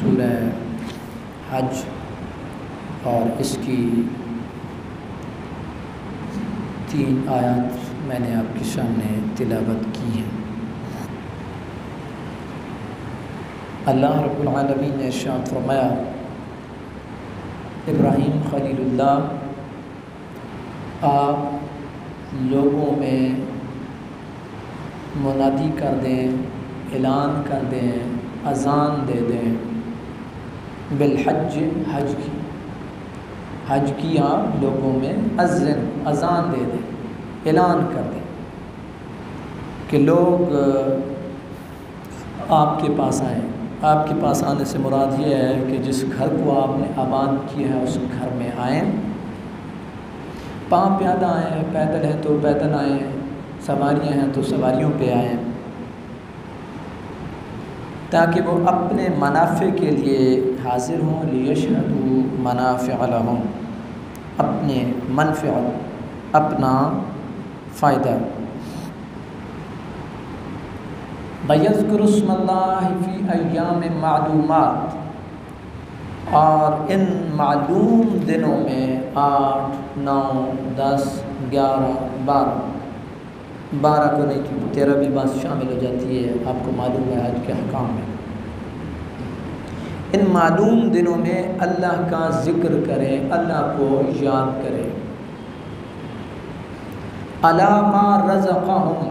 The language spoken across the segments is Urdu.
سورہ حج اور اس کی 3 آیات میں نے آپ کے سامنے تلاوت کی ہے۔ اللہ رب العالمین نے ارشاد فرمایا، ابراہیم خلیل اللہ آپ لوگوں میں منادی کر دیں، اعلان کر دیں، اذان دے دیں بالحج، حج کی آپ لوگوں میں اذان دے دیں، اعلان کر دیں کہ لوگ آپ کے پاس آئیں۔ آپ کے پاس آنے سے مراد یہ ہے کہ جس گھر کو آپ نے آباد کیا ہے اس گھر میں آئیں، پاؤں پیادہ آئیں، پیدل ہیں تو پیدل آئیں، سواریاں ہیں تو سواریوں پہ آئیں، تاکہ وہ اپنے منافع کے لیے حاضر ہوں، لیشہدوا منافع لہم، اپنے منفعت، اپنا فائدہ۔ وَيَذْكُرُ اسْمَ اللَّهِ فِي أَيَّامٍ مَّعْلُومَاتٍ، اور ان معلوم دنوں میں 8، 9، 10، 11، 12 کو نہیں کی 13 بھی بات شامل ہو جاتی ہے، آپ کو معلوم ہے حج کے احکام میں۔ ان معلوم دنوں میں اللہ کا ذکر کریں، اللہ کو یاد کریں، عَلَىٰ مَا رَزَقَهُمْ،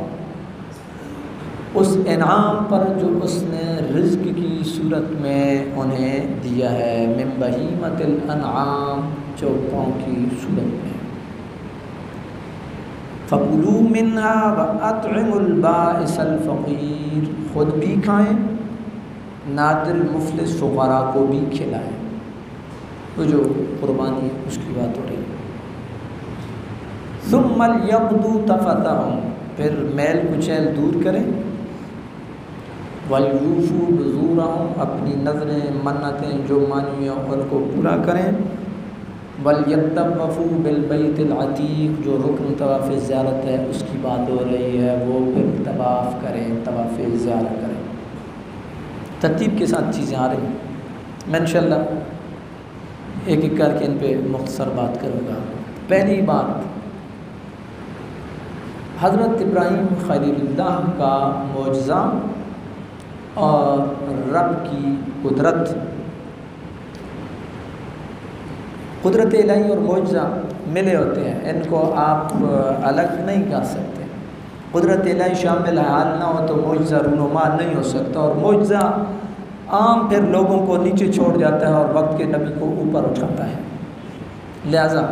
اس انعام پر جو اس نے رزق کی صورت میں انہیں دیا ہے، من بہیمۃ الانعام، چوپوں کی صورت میں۔ فَكُلُوا مِنْهَا وَأَطْعِمُوا الْبَائِسَ الْفَقِيرَ، خود بھی کھائیں، نادر مفلس فقراء کو بھی کھلائیں۔ تو جو قربانی ہے اس کی بات ہو رہی ہے۔ ثُمَّ لْيَقْضُوا تَفَثَهُمْ، پھر میل کچیل دور کریں، وَلْيُوفُوا نُذُورَهُمْ، اپنی نذریں منتیں جو مانی ہیں ان کو پورا کریں، وَلْيَطَّوَّفُوا بِالْبَيْتِ الْعَتِيقِ، جو رکن طواف زیارت ہے اس کی بات ہو رہی ہے، وہ پھر طواف کریں، طواف زیارت کریں۔ ترتیب کے ساتھ چیزیں آ رہی ہیں، میں انشاءاللہ ایک ایک کر کے ان پہ مختصر بات کروں گا۔ پہلی بات، حضرت ابراہیم خلیل اللہ کا معجزہ اور رب کی قدرت الہی اور معجزہ ملے ہوتے ہیں، ان کو آپ الگ نہیں کر سکتے۔ قدرت الہی شامل حال نہ ہو تو معجزہ رونما نہیں ہو سکتا، اور معجزہ عام پھر لوگوں کو نیچے چھوڑ جاتا ہے اور وقت کے نبی کو اوپر اٹھاتا ہے۔ لہذا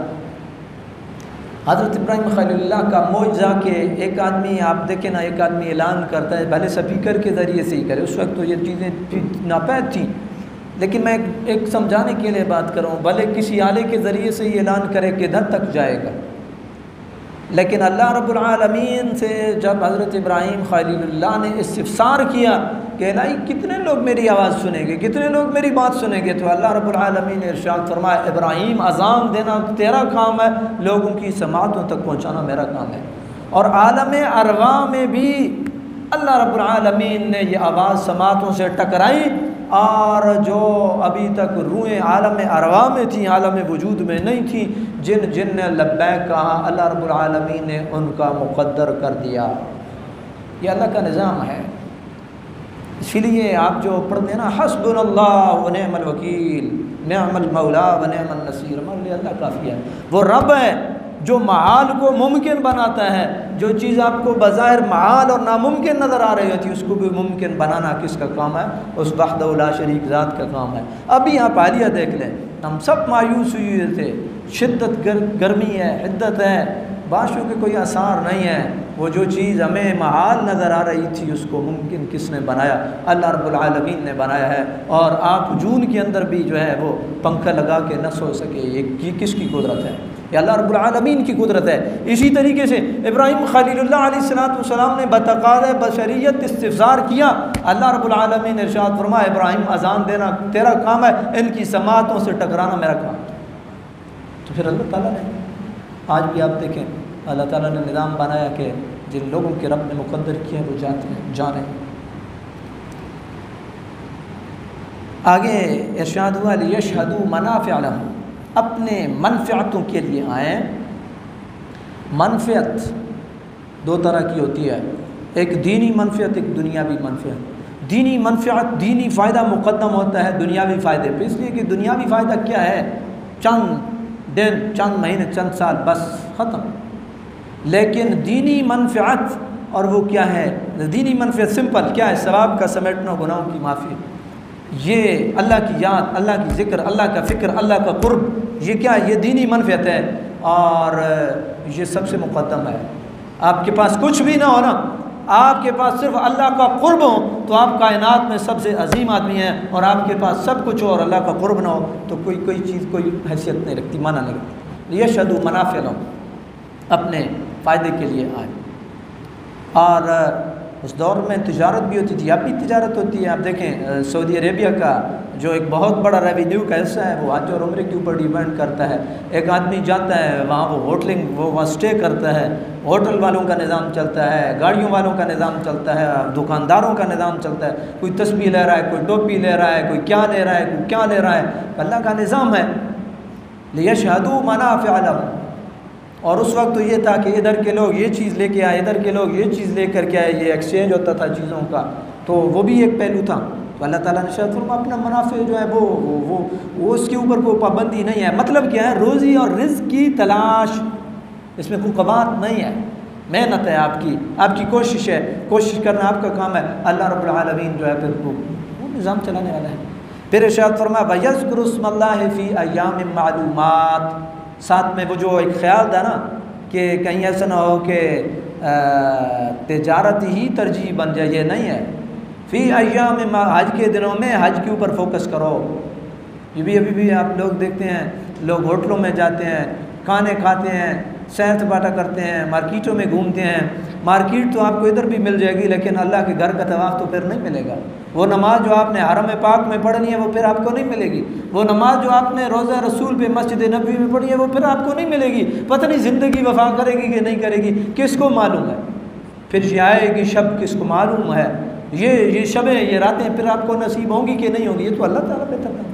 حضرت ابراہیم خلیل اللہ کا معجزہ کہ ایک آدمی، آپ دیکھیں نا، ایک آدمی اعلان کرتا ہے، بھلے سپیکر کے ذریعے سے ہی کرے، اس وقت تو یہ چیزیں ناپید تھیں، لیکن میں ایک سمجھانے کے لیے بات کر رہا ہوں، بھلے کسی آلے کے ذریعے سے ہی اعلان کرے کہ ادھر تک جائے گا، لیکن اللہ رب العالمین سے جب حضرت ابراہیم خلیل اللہ نے استفسار کیا کہ الہی کتنے لوگ میری آواز سنیں گے، کتنے لوگ میری بات سنیں گے، تو اللہ رب العالمین نے ارشاد فرمایا، ابراہیم اذان دینا تیرا کام ہے، لوگوں کی سماعتوں تک پہنچانا میرا کام ہے۔ اور عالم ارواح میں بھی اللہ رب العالمین نے یہ آواز سماعتوں سے ٹکرائی، اور جو ابھی تک روحیں عالم ارواح میں تھیں، عالم وجود میں نہیں تھیں، جن نے لبیک کہا، اللہ رب العالمین نے ان کا مقدر کر دیا۔ یہ اللہ کا نظام ہے۔ اسی لیے آپ جو پڑھتے ہیں نا، حسبنا اللہ و نعم الوکیل، نعم المولا و نعم النصیر، ہمارے لیے اللہ کافی ہے۔ وہ رب ہے جو محال کو ممکن بناتا ہے، جو چیز آپ کو بظاہر محال اور ناممکن نظر آ رہی ہوتی ہے اس کو بھی ممکن بنانا کس کا کام ہے؟ اس وحدہ لا شریک ذات کا کام ہے۔ ابھی آپ حالیہ دیکھ لیں، ہم سب مایوس ہوئے تھے، شدت گرمی ہے، حدت ہے، بارشوں کے کوئی آثار نہیں ہے، وہ جو چیز ہمیں محال نظر آ رہی تھی اس کو ممکن کس نے بنایا؟ اللہ رب العالمین نے بنایا ہے۔ اور آپ جون کے اندر بھی جو ہے وہ پنکھا لگا کے نہ سو سکے، یہ کس کی قدرت ہے؟ یہ اللہ رب العالمین کی قدرت ہے۔ اسی طریقے سے ابراہیم خلیل اللہ علیہ السلام نے بتقاضۂ بشریت استفسار کیا، اللہ رب العالمین نے ارشاد فرمایا، ابراہیم اذان دینا تیرا کام ہے، ان کی سماعتوں سے ٹکرانا میرا کام ہے۔ تو پھر اللہ تعالیٰ نے آج بھی آپ دیکھیں، اللہ تعالیٰ نے نظام بنایا کہ جن لوگوں کے رب نے مقدر کیا وہ جاتے ہیں، جا رہے ہیں۔ آگے ارشاد ہوا لیشہدوا منافع لہم، اپنے منفعتوں کے لیے آئیں۔ منفعت دو طرح کی ہوتی ہے، ایک دینی منفعت، ایک دنیاوی منفعت۔ دینی منفعت، دینی فائدہ مقدم ہوتا ہے دنیاوی فائدے پہ، اس لیے کہ دنیاوی فائدہ کیا ہے؟ چند دن، چند مہینے، چند سال، بس ختم۔ لیکن دینی منفعت، اور وہ کیا ہے؟ دینی منفعت سمپل کیا ہے؟ ثواب کا سمیٹنا، گناہوں کی معافی، یہ اللہ کی یاد، اللہ کی ذکر، اللہ کا فکر، اللہ کا قرب، یہ کیا ہے؟ یہ دینی منفعت ہے، اور یہ سب سے مقدم ہے۔ آپ کے پاس کچھ بھی نہ ہو نا، آپ کے پاس صرف اللہ کا قرب ہو تو آپ کائنات میں سب سے عظیم آدمی ہیں، اور آپ کے پاس سب کچھ ہو اور اللہ کا قرب نہ ہو تو کوئی چیز کوئی حیثیت نہیں رکھتی، معنی نہیں رکھتی۔ لیشہدوا منافع لہم، اپنے فائدے کے لیے آئے۔ اور اس دور میں تجارت بھی ہوتی تھی، اب بھی تجارت ہوتی ہے۔ آپ دیکھیں سعودی عربیہ کا جو ایک بہت بڑا ریونیو کا حصہ ہے وہ حج اور عمرے کے اوپر ڈیپینڈ کرتا ہے۔ ایک آدمی جاتا ہے وہاں، وہ ہوٹلنگ، وہ وہاں اسٹے کرتا ہے، ہوٹل والوں کا نظام چلتا ہے، گاڑیوں والوں کا نظام چلتا ہے، دکانداروں کا نظام چلتا ہے، کوئی تسبیح لے رہا ہے، کوئی ٹوپی لے رہا ہے، کوئی کیا لے رہا ہے، کوئی کیا لے رہا ہے، اللہ کا نظام ہے۔ لیشہدوا منافع لہم، اور اس وقت تو یہ تھا کہ ادھر کے لوگ یہ چیز لے کے آئے، ادھر کے لوگ یہ چیز لے کر کے آئے، یہ ایکسچینج ہوتا تھا چیزوں کا، تو وہ بھی ایک پہلو تھا۔ تو اللہ تعالیٰ نے شاید فرمایا اپنا منافع جو ہے وہ اس کے اوپر کوئی پابندی نہیں ہے۔ مطلب کیا ہے؟ روزی اور رزق کی تلاش، اس میں کوئی قباحت نہیں ہے، محنت ہے آپ کی کوشش ہے، کوشش کرنا آپ کا کام ہے۔ اللہ رب العالمین جو ہے پھر وہ نظام چلانے والا ہے۔ پھر ارشاد فرمایا وَيَذْكُرُ اسْمَ اللَّهِ فِي أَيَّامٍ مَّعْلُومَاتٍ، ساتھ میں وہ جو ایک خیال تھا نا کہ کہیں ایسا نہ ہو کہ تجارت ہی ترجیح بن جائے، یہ نہیں ہے۔ فی ایام، حج کے دنوں میں حج کے اوپر فوکس کرو۔ یہ بھی ابھی بھی آپ لوگ دیکھتے ہیں، لوگ ہوٹلوں میں جاتے ہیں، کھانے کھاتے ہیں، سیر سپاٹا کرتے ہیں، مارکیٹوں میں گھومتے ہیں۔ مارکیٹ تو آپ کو ادھر بھی مل جائے گی، لیکن اللہ کے گھر کا طواف تو پھر نہیں ملے گا۔ وہ نماز جو آپ نے حرم پاک میں پڑھنی ہے وہ پھر آپ کو نہیں ملے گی۔ وہ نماز جو آپ نے روضہ رسول پہ مسجد نبوی میں پڑھی ہے وہ پھر آپ کو نہیں ملے گی۔ پتہ نہیں زندگی وفا کرے گی کہ نہیں کرے گی، کس کو معلوم ہے؟ پھر یہ آئے گی شب، کس کو معلوم ہے؟ یہ شبیں، یہ راتیں پھر آپ کو نصیب ہوں گی کہ نہیں ہوں گی، یہ تو اللہ تعالیٰ بہتر ہے۔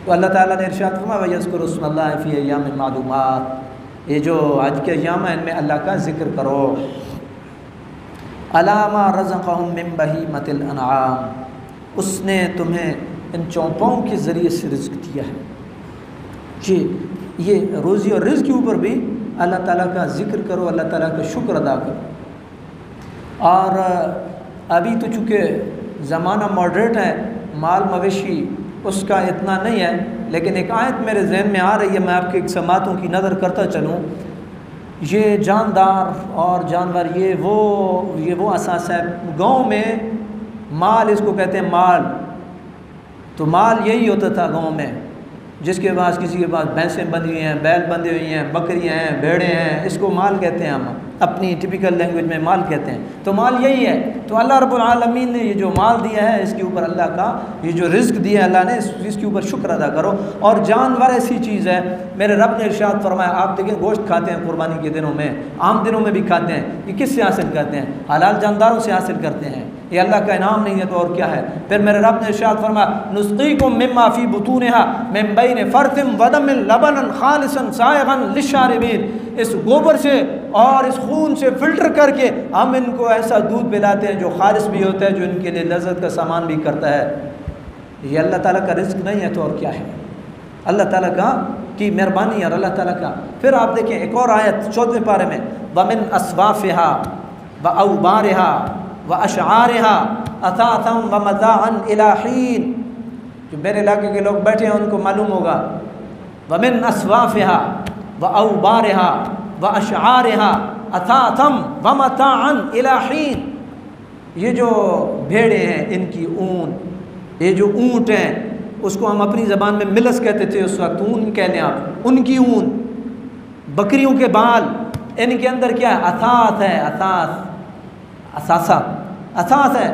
تو اللہ تعالیٰ نے ارشاد فرمایا وَيَذْكُرُ اسْمَ اللَّهِ فِي أَيَّامٍ مَّعْلُومَاتٍ، یہ جو آج کے ایام ہیں ان میں اللہ کا ذکر کرو۔ عَلَىٰ مَا رَزَقَهُم مِّن بَهِيمَةِ الْأَنْعَامِ، اس نے تمہیں ان چوپاؤں کے ذریعے سے رزق دیا ہے۔ یہ روزی اور رزق کے اوپر بھی اللہ تعالیٰ کا ذکر کرو، اللہ تعالیٰ کا شکر ادا کرو۔ اور ابھی تو چونکہ زمانہ ماڈریٹ ہے، مال مویشی اس کا اتنا نہیں ہے، لیکن ایک آیت میرے ذہن میں آ رہی ہے، میں آپ کے ایک سماعتوں کی نظر کرتا چلوں۔ یہ جاندار اور جانور یہ وہ اساس ہے۔ گاؤں میں مال، اس کو کہتے ہیں مال، تو مال یہی ہوتا تھا گاؤں میں، جس کے پاس کسی کے پاس بھینسیں بندھی ہوئی ہیں، بیل بندھی ہوئی ہیں، بکریاں ہیں، بھیڑیں ہیں، اس کو مال کہتے ہیں، ہم اپنی ٹپیکل لینگویج میں مال کہتے ہیں۔ تو مال یہی ہے۔ تو اللہ رب العالمین نے یہ جو مال دیا ہے، اس کے اوپر اللہ کا یہ جو رزق دیا ہے اللہ نے، اس کے اوپر شکر ادا کرو۔ اور جانور ایسی چیز ہے، میرے رب نے ارشاد فرمایا، آپ دیکھیں گوشت کھاتے ہیں قربانی کے دنوں میں، عام دنوں میں بھی کھاتے ہیں، یہ کس سے حاصل کرتے ہیں؟ حلال جانداروں سے حاصل کرتے ہیں، یہ اللہ کا انعام نہیں ہے تو اور کیا ہے؟ پھر میرے رب نے ارشاد فرمایا نسقیکم مما فی بطونها من بین فرث ودم لبنا خالصا سائغا للشاربین، اس گوبر سے اور اس خون سے فلٹر کر کے ہم ان کو ایسا دودھ پلاتے ہیں جو خالص بھی ہوتا ہے، جو ان کے لیے لذت کا سامان بھی کرتا ہے۔ یہ اللہ تعالیٰ کا رزق نہیں ہے تو اور کیا ہے؟ اللہ تعالیٰ کی مہربانی اور اللہ تعالیٰ کا۔ پھر آپ دیکھیں ایک اور آیت 14 پارے میں، وَمِنْ أَصْوَافِهَا وَأَوْبَارِهَا وَأَشْعَارِهَا أَثَاثًا وَمَتَاعًا إِلَىٰ حِينٍ، جو میرے علاقے کے لوگ بیٹھے ہیں ان کو معلوم ہوگا۔ وَمِنْ أَصْوَافِهَا وَأَوْبَارِهَا وَأَشْعَارِهَا أَثَاثًا وَمَتَاعًا إِلَىٰ حِينٍ، یہ جو بھیڑیں ہیں ان کی اون، یہ جو اونٹ ہیں اس کو ہم اپنی زبان میں ملس کہتے تھے اس وقت، اون کہہ لیں آپ، ان کی اون، بکریوں کے بال، ان کے اندر کیا ہے؟ اثاث ہے، اثاث ہے۔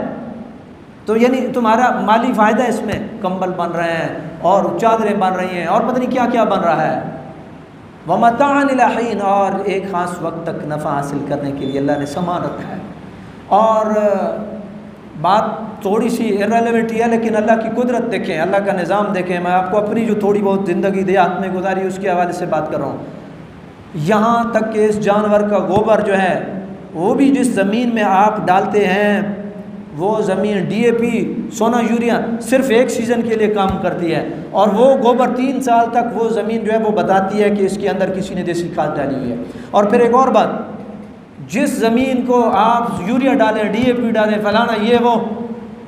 تو یعنی تمہارا مالی فائدہ اس میں، کمبل بن رہے ہیں اور چادریں بن رہی ہیں اور پتہ نہیں کیا کیا بن رہا ہے۔ وَمَتَاعًا إِلَىٰ حِينٍ، اور ایک خاص وقت تک نفع حاصل کرنے کے لیے اللہ نے سامان رکھا ہے۔ اور بات تھوڑی سی ارریلیونٹی ہے، لیکن اللہ کی قدرت دیکھیں، اللہ کا نظام دیکھیں. میں آپ کو اپنی جو تھوڑی بہت زندگی دیہات میں گزاری اس کے حوالے سے بات کر رہا ہوں. یہاں تک کہ اس جانور کا گوبر جو ہے وہ بھی جس زمین میں آپ ڈالتے ہیں وہ زمین ڈی اے پی، سونا، یوریا صرف ایک سیزن کے لیے کام کرتی ہے، اور وہ گوبر 3 سال تک وہ زمین جو ہے وہ بتاتی ہے کہ اس کے اندر کسی نے دیسی کھاد ڈالی ہوئی ہے. اور پھر ایک اور بات، جس زمین کو آپ یوریا ڈالیں، ڈی اے پی ڈالیں، فلانا یہ وہ،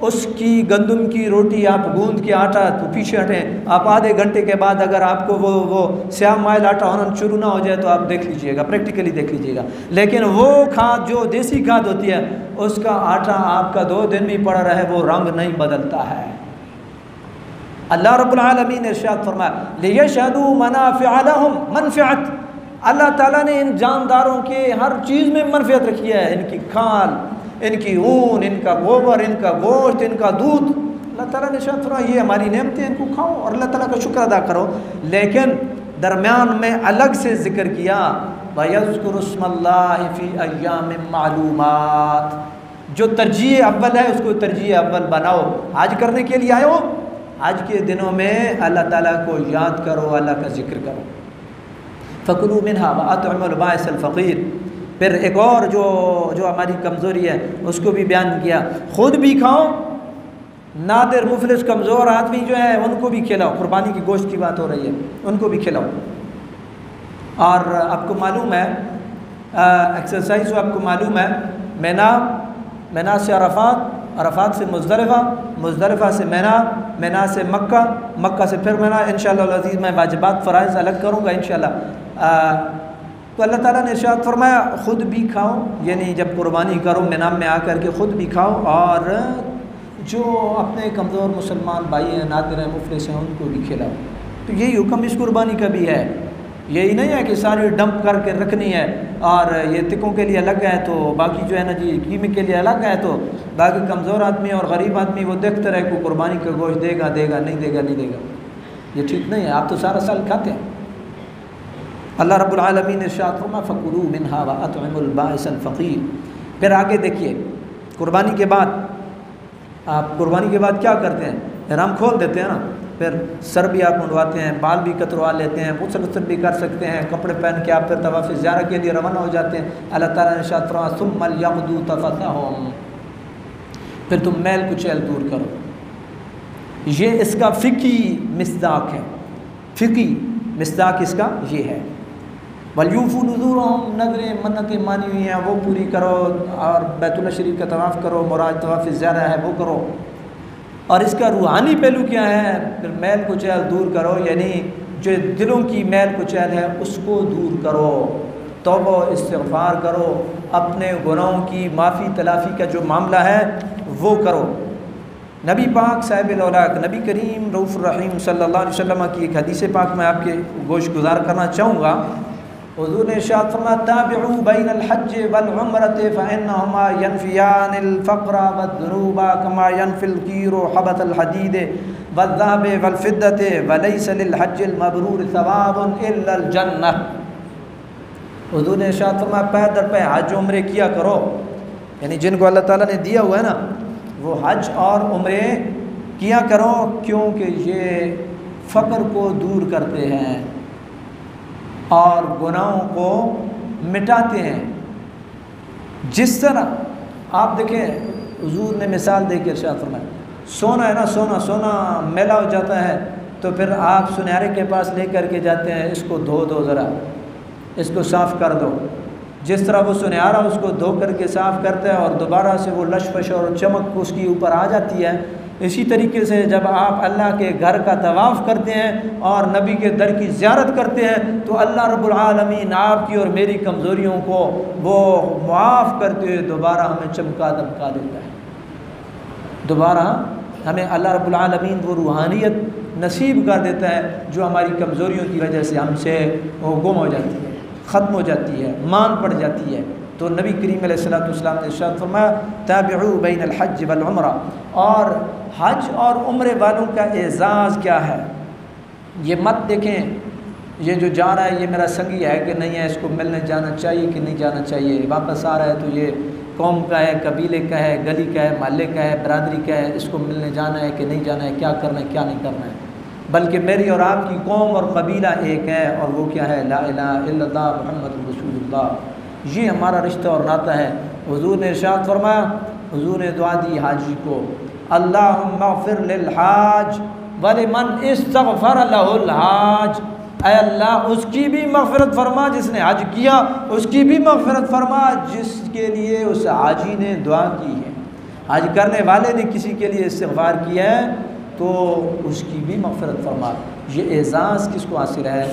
اس کی گندم کی روٹی آپ گوندھ کے آٹا، تو پیچھے ہٹیں، آپ آدھے گھنٹے کے بعد اگر آپ کو وہ سیاہ مائل آٹا ہونا شروع نہ ہو جائے تو آپ دیکھ لیجئے گا، پریکٹیکلی دیکھ لیجئے گا. لیکن وہ کھاد جو دیسی کھاد ہوتی ہے اس کا آٹا آپ کا 2 دن بھی پڑا رہے وہ رنگ نہیں بدلتا ہے. اللہ رب العالمین نے ارشاد فرمایا لِيَشْهَدُوا مَنَافِعَ لَهُمْ، منفعت. اللہ تعالیٰ نے ان جانداروں کے ہر چیز میں منفعت رکھی ہے، ان کی کھال، ان کی اون، ان کا گوبر، ان کا گوشت، ان کا دودھ. اللہ تعالیٰ نے ارشاد فرمایا یہ ہماری نعمتیں، ان کو کھاؤ اور اللہ تعالیٰ کا شکر ادا کرو. لیکن درمیان میں الگ سے ذکر کیا وَيَذْكُرُ اسْمَ اللَّهِ فِي أَيَّامٍ مَّعْلُومَاتٍ. جو ترجیح اول ہے اس کو ترجیح اول بناؤ. حج کرنے کے لیے آئے ہو، حج کے دنوں میں اللہ تعالیٰ کو یاد کرو، اللہ کا ذکر کرو. فَكُلُوا مِنْهَا وَأَطْعِمُوا الْبَائِسَ الْفَقِيرَ. پھر ایک اور جو ہماری کمزوری ہے اس کو بھی بیان کیا، خود بھی کھاؤ، نادر مفلس کمزور آدمی جو ہے ان کو بھی کھلاؤ. قربانی کی گوشت کی بات ہو رہی ہے، ان کو بھی کھلاؤ. اور آپ کو معلوم ہے ایکسرسائز آپ کو معلوم ہے، مینا سے عرفات سے مزدلفہ، مزدلفہ سے مینا سے مکہ سے پھر مینا. انشاءاللہ العزیز میں واجبات فرائض الگ کروں گا انشاءاللہ. تو اللہ تعالیٰ نے ارشاد فرمایا خود بھی کھاؤ، یعنی جب قربانی کرو مینا میں آ کر کے خود بھی کھاؤ، اور جو اپنے کمزور مسلمان بھائی ہیں، نادر ہیں، مفلس ہیں، ان کو بھی کھلاؤ. تو یہی حکم اس قربانی کا بھی ہے. یہی نہیں ہے کہ ساری ڈمپ کر کے رکھنی ہے اور یہ تکوں کے لیے الگ ہے تو باقی جو ہے نا جی قیمے کے لیے الگ ہے، تو باقی کمزور آدمی اور غریب آدمی وہ دیکھتے رہے کہ قربانی کا گوشت دے گا نہیں دے گا. یہ ٹھیک نہیں ہے. آپ تو سارا سال کھاتے ہیں. اللہ رب العالمین نے ارشاد فرمایا فَكُلُوا مِنْهَا وَأَطْعِمُوا الْبَائِسَ الْفَقِيرَ. پھر آگے دیکھیے، قربانی کے بعد آپ قربانی کے بعد کیا کرتے ہیں؟ احرام کھول دیتے ہیں نا، پھر سر بھی آپ منڈواتے ہیں، بال بھی کتروا لیتے ہیں، غسل بھی کر سکتے ہیں، کپڑے پہن کے آپ پھر طواف زیارت کے لیے روانہ ہو جاتے ہیں. اللہ تعالیٰ نے ارشاد فرمایا ثُمَّ لْيَقْضُوا تَفَثَّهُمْ. پھر تم میل کچیل دور کرو. یہ اس کا فقہی مصداق ہے، فقہی مصداق اس کا یہ ہے. وَلْيُوفُوا نُذُورَهُمْ، نظریں منتیں مانی ہوئی ہیں وہ پوری کرو، اور بیت اللہ شریف کا طواف کرو، مراد طواف زیارہ ہے وہ کرو. اور اس کا روحانی پہلو کیا ہے؟ پھر میل کچیل دور کرو، یعنی جو دلوں کی میل کچیل ہے اس کو دور کرو، توبہ استغفار کرو، اپنے گناہوں کی معافی تلافی کا جو معاملہ ہے وہ کرو. نبی پاک صاحب الاولاق نبی کریم رؤوف الرحیم صلی اللہ علیہ وسلم کی ایک حدیث پاک میں آپ کے گوش گزار کرنا چاہوں گا. حضور نے ارشاد فرمایا تابعوا بین الحج والعمرۃ فانہما ینفیان الفقر والذنوب کما ینفی القیر حبۃ الحدید والذهب والفضة وليس للحج المبرور ثواب الا الجنہ. حضور نے ارشاد فرمایا پے در پے حج عمرے کیا کرو، یعنی جن کو اللہ تعالیٰ نے دیا ہوا ہے نا وہ حج اور عمرے کیا کرو، کیونکہ یہ فقر کو دور کرتے ہیں اور گناہوں کو مٹاتے ہیں. جس طرح آپ دیکھیں حضور نے مثال دے کے ارشاد فرمایا سونا ہے نا، سونا میلا ہو جاتا ہے تو پھر آپ سنہرے کے پاس لے کر کے جاتے ہیں، اس کو دھو ذرا، اس کو صاف کر دو. جس طرح وہ سنہرا اس کو دھو کر کے صاف کرتا ہے اور دوبارہ سے وہ لشپش اور چمک اس کی اوپر آ جاتی ہے، اسی طریقے سے جب آپ اللہ کے گھر کا طواف کرتے ہیں اور نبی کے در کی زیارت کرتے ہیں تو اللہ رب العالمین آپ کی اور میری کمزوریوں کو وہ معاف کرتے ہوئے دوبارہ ہمیں چمکا دمکا دیتا ہے. دوبارہ ہمیں اللہ رب العالمین وہ روحانیت نصیب کر دیتا ہے جو ہماری کمزوریوں کی وجہ سے ہم سے وہ گم ہو جاتی ہے، ختم ہو جاتی ہے، مان پڑ جاتی ہے. تو نبی کریم علیہ السلام نے ارشاد فرمایا تابعوا بین الحج والعمرہ. اور حج اور عمرے والوں کا اعزاز کیا ہے؟ یہ مت دیکھیں یہ جو جا رہا ہے یہ میرا سنگی ہے کہ نہیں ہے، اس کو ملنے جانا چاہیے کہ نہیں جانا چاہیے، واپس آ رہا ہے تو یہ قوم کا ہے، قبیلے کا ہے، گلی کا ہے، محلے کا ہے، برادری کا ہے، اس کو ملنے جانا ہے کہ نہیں جانا ہے، کیا کرنا ہے کیا نہیں کرنا ہے، بلکہ میری اور آپ کی قوم اور قبیلہ ایک ہے، اور وہ کیا ہے؟ لا الہ الا اللہ محمد رسول اللہ۔ یہ ہمارا رشتہ اور ناطہ ہے۔ حضور نے ارشاد فرمایا، حضور نے دعا دی حاجی کو، اللہم اغفر للحاج ولمن استغفر لہ الحاج، اے اللہ اس کی بھی مغفرت فرما جس نے حج کیا، اس کی بھی مغفرت فرما جس کے لیے اس حاجی نے دعا کی ہے۔ حج کرنے والے نے کسی کے لیے استغفار کیا ہے تو اس کی بھی مغفرت فرما۔ یہ اعزاز کس کو حاصل ہے؟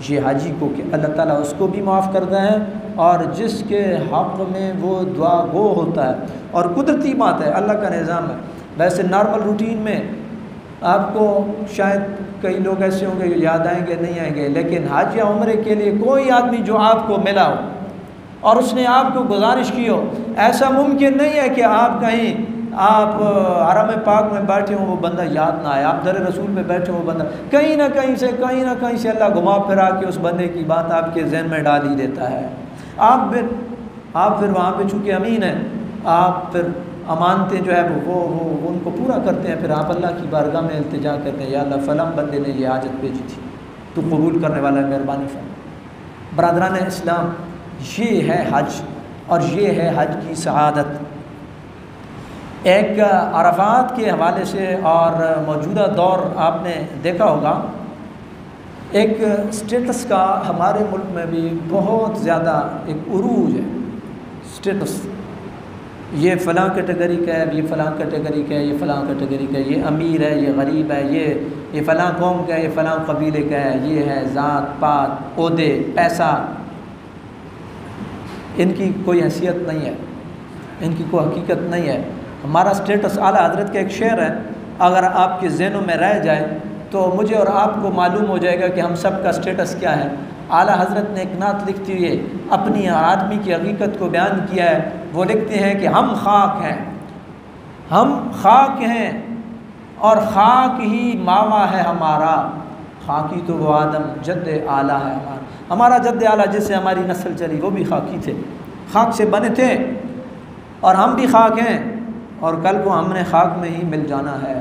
یہ حاجی کو، کہ اللہ تعالیٰ اس کو بھی معاف کرتا ہے اور جس کے حق میں وہ دعا گو ہوتا ہے۔ اور قدرتی بات ہے، اللہ کا نظام ہے۔ ویسے نارمل روٹین میں آپ کو شاید کئی لوگ ایسے ہوں گے جو یاد آئیں گے نہیں آئیں گے، لیکن حج یا عمرے کے لیے کوئی آدمی جو آپ کو ملا ہو اور اس نے آپ کو گزارش کی ہو، ایسا ممکن نہیں ہے کہ آپ کہیں آپ حرم پاک میں بیٹھے ہوں وہ بندہ یاد نہ آئے، آپ در رسول میں بیٹھے ہوں وہ بندہ کہیں نہ کہیں سے اللہ گھما پھرا کے اس بندے کی بات آپ کے ذہن میں ڈال ہی دیتا ہے۔ آپ پھر وہاں پہ چونکہ امین ہیں، آپ پھر امانتیں جو ہے وہ ان کو پورا کرتے ہیں، پھر آپ اللہ کی بارگاہ میں التجا کرتے ہیں، یا اللہ فلاں بندے نے یہ حاجت بھیجی تھی، تو قبول کرنے والا مہربانی فرما۔ برادران اسلام، یہ ہے حج، اور یہ ہے حج کی سعادت۔ ایک عرفات کے حوالے سے اور موجودہ دور آپ نے دیکھا ہوگا، ایک سٹیٹس کا ہمارے ملک میں بھی بہت زیادہ ایک عروج ہے۔ سٹیٹس، یہ فلاں کیٹیگری کا ہے، یہ فلاں کیٹیگری کا ہے، یہ فلاں کیٹیگری کا ہے، یہ امیر ہے، یہ غریب ہے، یہ فلاں قوم کا ہے، یہ فلاں قبیلے کا ہے، یہ ہے ذات پات، عہدے، پیسہ۔ ان کی کوئی حیثیت نہیں ہے، ان کی کوئی حقیقت نہیں ہے۔ ہمارا سٹیٹس، اعلیٰ حضرت کا ایک شعر ہے، اگر آپ کے ذہنوں میں رہ جائے تو مجھے اور آپ کو معلوم ہو جائے گا کہ ہم سب کا سٹیٹس کیا ہے۔ اعلیٰ حضرت نے ایک نعت لکھتی ہوئے اپنی آدمی کی حقیقت کو بیان کیا ہے۔ وہ لکھتے ہیں کہ ہم خاک ہیں، ہم خاک ہیں اور خاک ہی ماوا ہے ہمارا، خاکی تو وہ آدم جد اعلیٰ ہے ہمارا۔ ہمارا جد اعلیٰ جس سے ہماری نسل چلی وہ بھی خاکی تھے، خاک سے بنے تھے، اور ہم بھی خاک ہیں، اور کل کو ہم نے خاک میں ہی مل جانا ہے۔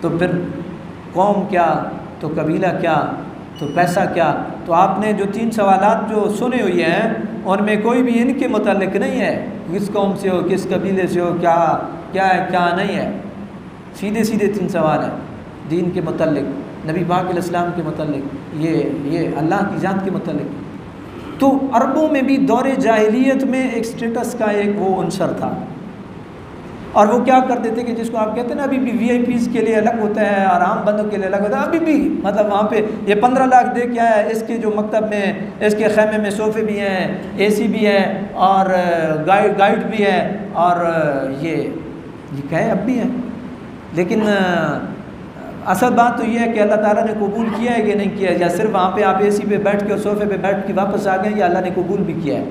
تو پھر قوم کیا، تو قبیلہ کیا، تو پیسہ کیا؟ تو آپ نے جو 3 سوالات جو سنے ہوئے ہیں ان میں کوئی بھی ان کے متعلق نہیں ہے، کس قوم سے ہو، کس قبیلے سے ہو، کیا ہے کیا نہیں ہے۔ سیدھے 3 سوال ہیں دین کے متعلق، نبی پاک علیہ السلام کے متعلق، یہ اللہ کی ذات کے متعلق۔ تو عربوں میں بھی دور جاہلیت میں ایک سٹیٹس کا ایک وہ عنصر تھا، اور وہ کیا کرتے تھے کہ جس کو آپ کہتے ہیں نا ابھی بھی وی آئی پیز کے لیے الگ ہوتا ہے اور عام بندوں کے لیے الگ ہوتا ہے، ابھی بھی مطلب وہاں پہ یہ 15 لاکھ دے کے آیا ہے، اس کے جو مکتب میں، اس کے خیمے میں صوفے بھی ہیں، اے سی بھی ہے، اور گائیڈ بھی ہے، اور یہ کہے اب بھی ہے۔ لیکن اصل بات تو یہ ہے کہ اللہ تعالیٰ نے قبول کیا ہے کہ نہیں کیا ہے، یا صرف وہاں پہ آپ اے سی پہ بیٹھ کے اور صوفے پہ بیٹھ کے واپس آ گئے، یا اللہ نے قبول بھی کیا ہے۔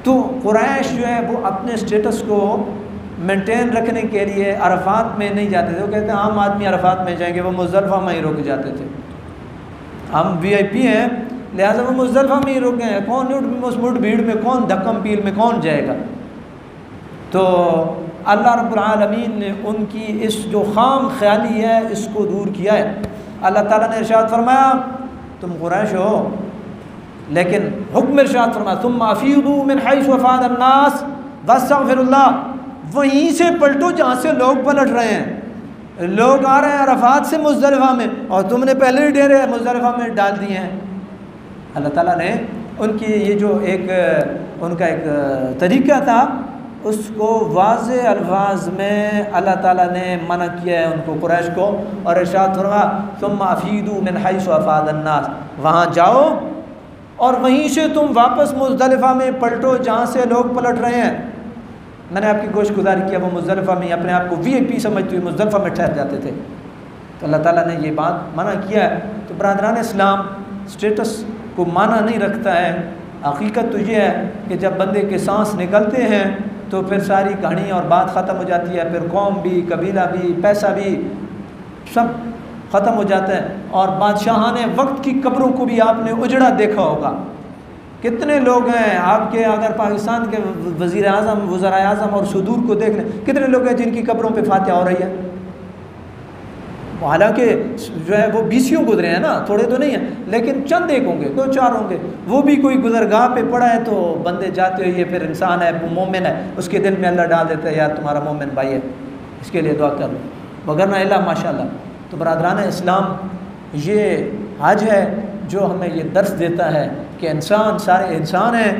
تو قریش جو ہے وہ اپنے سٹیٹس کو مینٹین رکھنے کے لیے عرفات میں نہیں جاتے تھے۔ وہ کہتے ہیں عام آدمی عرفات میں جائیں گے، وہ مزدلفہ میں ہی رک جاتے تھے۔ ہم وی آئی پی ہیں لہٰذا وہ مزدلفہ میں ہی رکے ہیں، کون اس مٹ بھیڑ میں، کون دھکم پیل میں کون جائے گا؟ تو اللہ رب العالمین نے ان کی اس جو خام خیالی ہے اس کو دور کیا ہے۔ اللہ تعالیٰ نے ارشاد فرمایا تم قریش ہو، لیکن حکم ارشاد فرمایا ثم افیضوا من حیث افاض الناس واستغفر اللہ، وہیں سے پلٹو جہاں سے لوگ پلٹ رہے ہیں۔ لوگ آ رہے ہیں عرفات سے مزدلفہ میں، اور تم نے پہلے ہی ڈیرے مزدلفہ میں ڈال دیے ہیں۔ اللہ تعالیٰ نے ان کی یہ جو ان کا ایک طریقہ تھا اس کو واضح الفاظ میں اللہ تعالیٰ نے منع کیا ہے ان کو، قریش کو، اور ارشاد فرمایا ثم افیضوا من حیث افاض الناس، وہاں جاؤ اور وہیں سے تم واپس مزدلفہ میں پلٹو جہاں سے لوگ پلٹ رہے ہیں۔ میں نے آپ کی گوشت گزاری کیا، وہ مزدلفہ میں اپنے آپ کو وی آئی پی سمجھتے ہوئے مزدلفہ میں ٹھہر جاتے تھے، تو اللہ تعالیٰ نے یہ بات منع کیا ہے۔ تو برادران اسلام، سٹیٹس کو معنی نہیں رکھتا ہے۔ حقیقت تو یہ ہے کہ جب بندے کے سانس نکلتے ہیں تو پھر ساری کہانی اور بات ختم ہو جاتی ہے، پھر قوم بھی، قبیلہ بھی، پیسہ بھی، سب ختم ہو جاتا ہے۔ اور بادشاہان وقت کی قبروں کو بھی آپ نے اجڑا دیکھا ہوگا، کتنے لوگ ہیں آپ کے، اگر پاکستان کے وزیر اعظم، وزراء اعظم اور صدور کو دیکھ لیں، کتنے لوگ ہیں جن کی قبروں پہ فاتحہ ہو رہی ہے؟ حالانکہ جو ہے وہ 20 گزرے ہیں نا، تھوڑے تو نہیں ہیں، لیکن چند ایک ہوں گے، 2-4 ہوں گے، وہ بھی کوئی گزرگاہ پہ پڑا ہے تو بندے جاتے ہوئے، یہ پھر انسان ہے، مومن ہے، اس کے دل میں اللہ ڈال دیتا ہے یار تمہارا مومن بھائی ہے، اس کے لیے دعا کر لو، وگرنہ اللہ ماشاء اللہ۔ تو برادران اسلام، یہ حج ہے جو ہمیں یہ درس دیتا ہے کہ انسان سارے انسان ہیں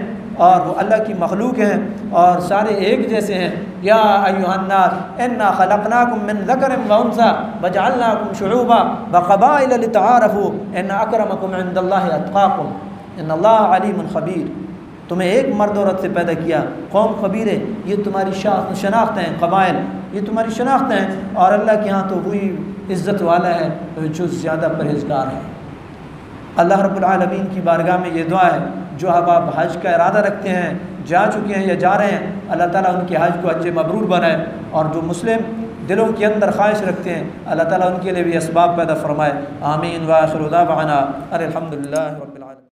اور وہ اللہ کی مخلوق ہیں اور سارے ایک جیسے ہیں۔ یا ایھا الناس انا خلقناکم من ذکر و انثی وجعلناکم شعوبا وقبائل لتعارفوا ان اکرمکم عند اللہ اتقاکم ان اللہ علیم خبیر۔ تمہیں ایک مرد عورت سے پیدا کیا، قوم خبیر ہے، یہ تمہاری شناخت ہیں، قبائل یہ تمہاری شناخت ہیں، اور اللہ کے ہاں تو وہی عزت والا ہے جو زیادہ پرہیزگار ہے۔ اللہ رب العالمین کی بارگاہ میں یہ دعا ہے، جو اب آپ حج کا ارادہ رکھتے ہیں، جا چکے ہیں یا جا رہے ہیں، اللہ تعالیٰ ان کے حج کو حج مبرور بنائے، اور جو مسلم دلوں کے اندر خواہش رکھتے ہیں اللہ تعالیٰ ان کے لیے بھی اسباب پیدا فرمائے۔ آمین۔ وآخر دعوانا الحمدللہ رب العالمین۔